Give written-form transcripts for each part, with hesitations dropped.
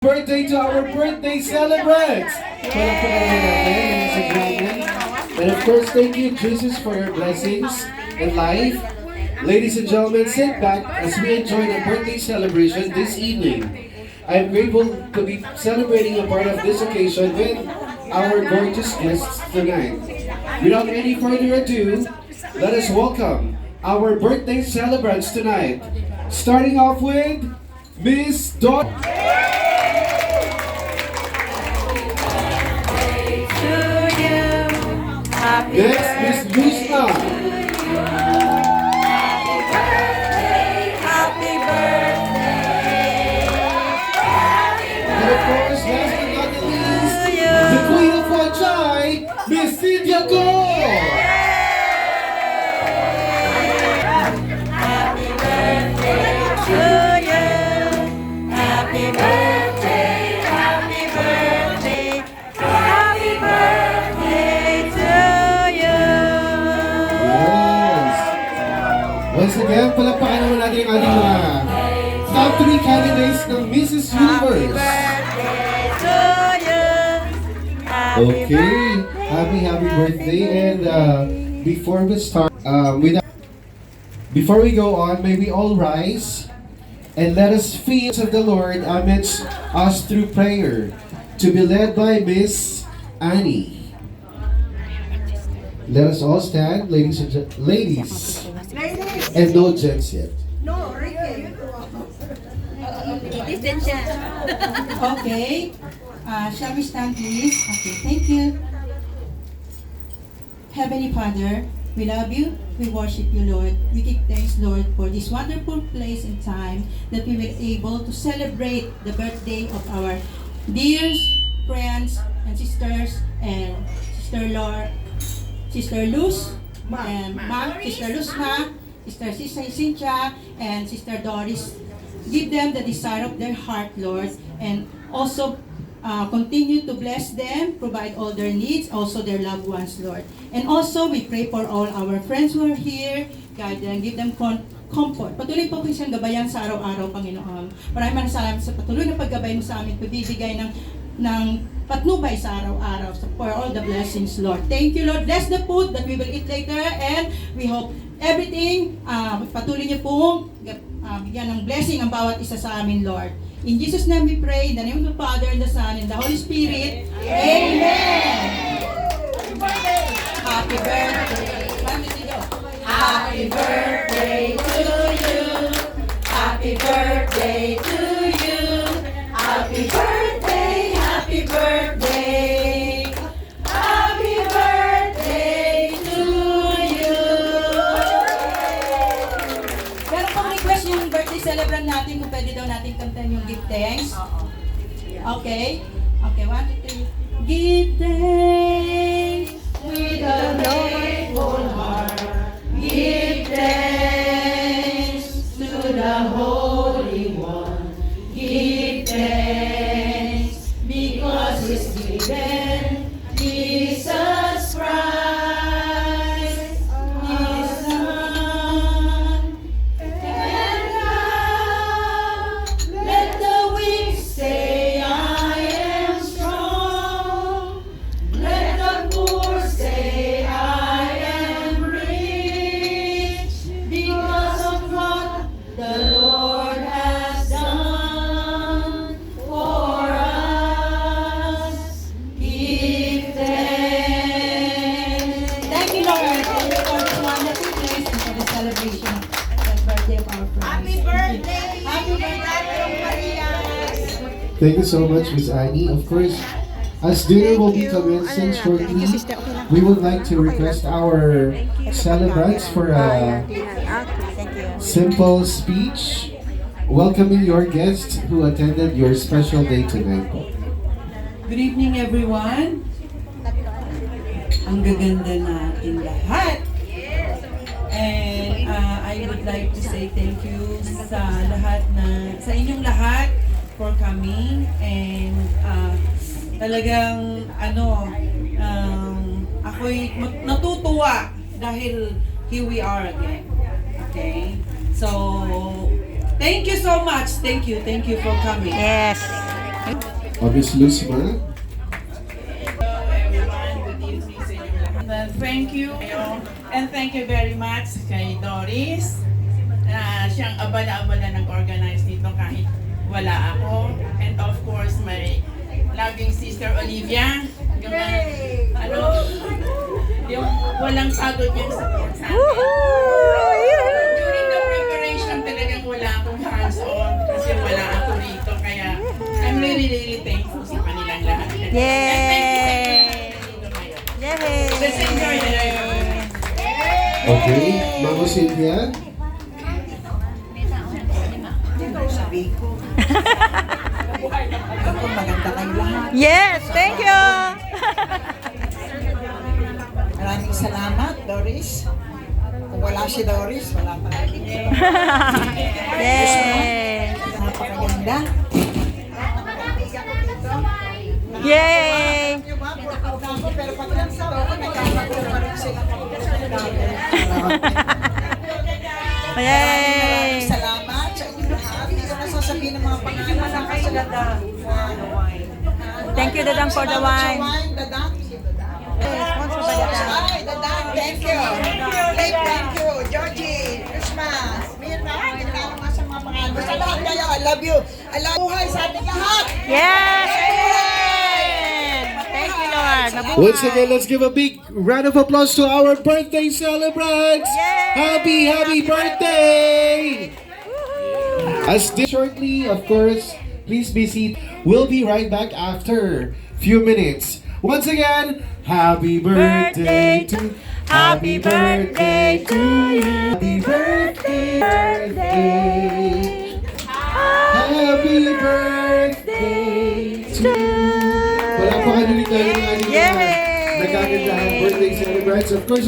Birthday to our birthday celebrants! Ladies and gentlemen. And of course, thank you, Jesus, for your blessings in life. Ladies and gentlemen, sit back as we enjoy the birthday celebration this evening. I am grateful to be celebrating a part of this occasion with our gorgeous guests tonight. Without any further ado, let us welcome our birthday celebrants tonight. Starting off with Miss Dot. Next, Miss Luzna. And of course, last but not the least, the Queen of Wachai, Miss Cynthia Go. Once again, palakpakan naman natin ang ating mga top 3 candidates ng Mrs. Universe. Okay, happy birthday. And before we start, before we go on, may we all rise and let us feel of the Lord amidst us through prayer, to be led by Miss Annie. Let us all stand, ladies and no gents yet. No, Ricky. Okay. Shall we stand, please? Okay, thank you. Heavenly Father, we love you. We worship you, Lord. We give thanks, Lord, for this wonderful place and time that we were able to celebrate the birthday of our dear friends and sisters and Sister Luz, and Sister Luzma, Sister Cynthia, and Sister Doris. Give them the desire of their heart, Lord, and also continue to bless them, provide all their needs, also their loved ones, Lord. And also, we pray for all our friends who are here, guide them, give them comfort. Patuloy po siyang gabayan sa araw-araw, Panginoon. Maraming salamat sa patuloy na paggabay mo sa amin, pagbibigay ng patnubay sa araw-araw, for all the blessings, Lord. Thank you, Lord. Bless the food that we will eat later, and we hope everything, patuloy niyo pong bigyan ng blessing ang bawat isa sa amin, Lord. In Jesus' name we pray, in the name of the Father, and the Son, and the Holy Spirit. Amen! Happy birthday! Happy birthday to you! Happy birthday to you! Happy birthday! Happy birthday! Happy birthday to you! Pero kung request yung birthday celebrant natin, kung pwede daw natin kantahin yung give thanks. Okay? Okay, 1, 2, 3. Give thanks with a grateful heart. Give thanks to the Holy One. Give thanks because He's given Jesus Christ, His Son. And now let the weak say, I am strong. Let the poor say, I am rich, because of what the Lord has done for us. Give thanks. Thank you, Lord. Thank you for this wonderful place and for the celebration of the birthday of our friends. Happy birthday! Happy birthday! Thank you so much, Miss Annie. Of course, as dinner will be commencing shortly, we would like to request our celebrants for a simple speech welcoming your guests who attended your special day tonight. Good evening, everyone. Ang gaganda natin lahat. And I would like to say thank you sa inyong lahat for coming. And talagang ako'y natutuwa dahil here we are again. Okay? So, thank you so much. Thank you for coming. Yes. Miss Luzma. Thank you. And thank you very much kay Doris. Siyang abala-abala nag-organize nito kahit wala ako. And of course, my loving sister Olivia. Yung, yung walang pagod yung support sa akin. During the preparation, talagang wala akong hands-on kasi wala ako rito. Kaya I'm really thankful sa kanilang lahat. Yay! Yay! Let's enjoy the ride. Okay, Mama Cynthia. Maganda kayo lahat. Yes, thank you! Maraming salamat, Doris. Kung wala si Doris, wala pa rin. Yay! Napakaganda. Yay! Yung mga puro ako, pero pag nasa ako, nagkakagulo pa rin sila. Yay! Salamat sa inyo lahat. Hindi ko nasasabihin ng mga pangalaman sa ganda. Thank you, Dadang, for the wine. Dadang. Sponsor by Dadang. Ay, Dadang, thank you. Thank you. Georgie, Christmas, Mirna, kilala nga sa mga pangalan. Sa lahat kayo, I love you. I love buhay sa ating lahat. Yes! Amen! Thank you, Lord. Mabuhay. Once again, let's give a big round of applause to our birthday celebrants. Yay! Happy birthday! As this shortly, of course, please be seated. We'll be right back after few minutes. Once again, happy birthday to Happy birthday to you. Happy birthday. Happy birthday to Wala pa kanulit tayo ng ating Yay! nagkagandahang birthday celebrants. Of course,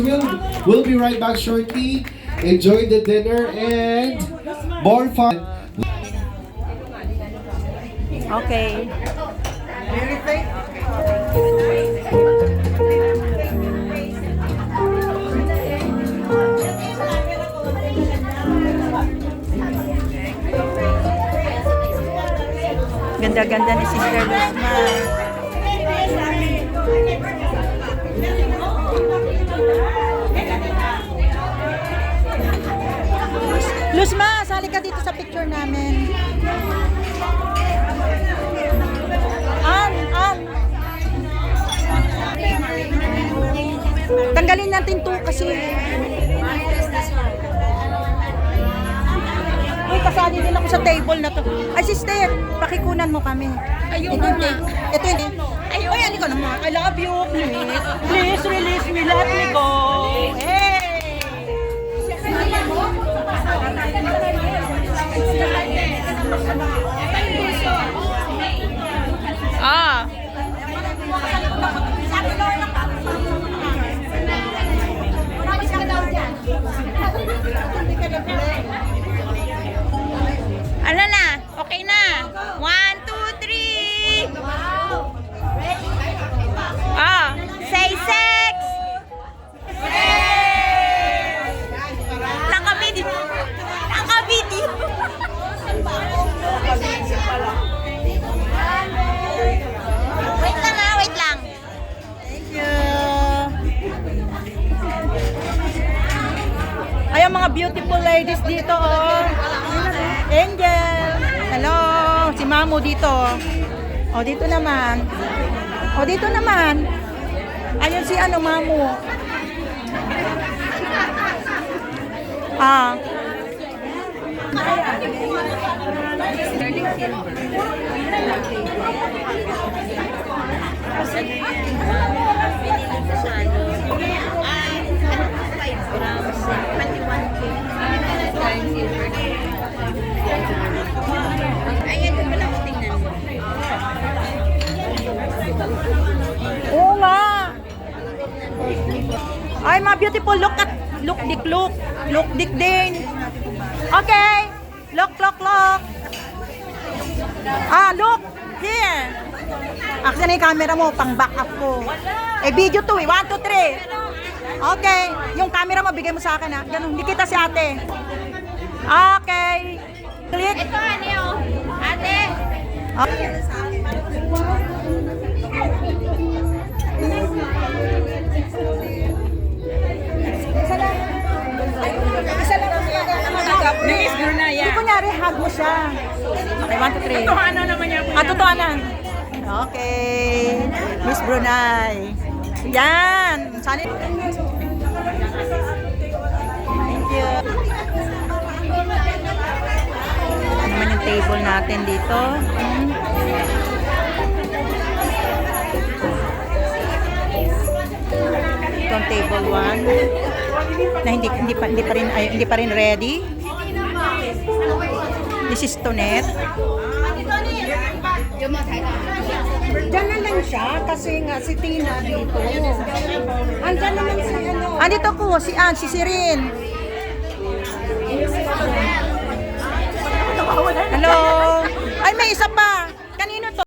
we'll be right back shortly. Enjoy the dinner and more fun. Okay. Ganda-ganda ni Sister Luzma. Luzma, sali ka dito sa picture namin. Tanggalin natin to kasi. Uy, kasali din ako sa table na to. Ay, sister, pakikunan mo kami. Ayun na. Ito yun. Ayun. Uy, ano ka naman? I love you, please. Please release me, let me go. Hey! Ah. Ano na? Okay na. 1, 2, 3. Ah, say sex. Nakabidi. Nakabidi. Wait lang ha, wait lang. Thank you. Ay, ang mga beautiful ladies dito, oh. Angel. Hello. Si Mamu dito. O, dito naman. O, dito naman. Ayun si ano, Mamu. Ah. Oo nga. Ay, mga beautiful. Look dik din. Okay. Look. Ah, look. Here. Action na yung camera mo, pang back up ko. Video to 1, 2, 3. Okay. Yung camera mo, bigay mo sa akin ha. Ganun, hindi kita si ate. Okay. Click. Ito, ano yun? Ate? Okay. na. Okay. Miss Brunei. Yan. Sana. Thank you. Ito naman yung table natin dito. Ito ang table 1 na hindi pa rin ready. This is Tonet. Diyan na lang siya kasi nga si Tina dito. Andyan naman si ano. Andito ko, si Ann, si Sirin. Hello. Ay, may isa pa. Kanino to?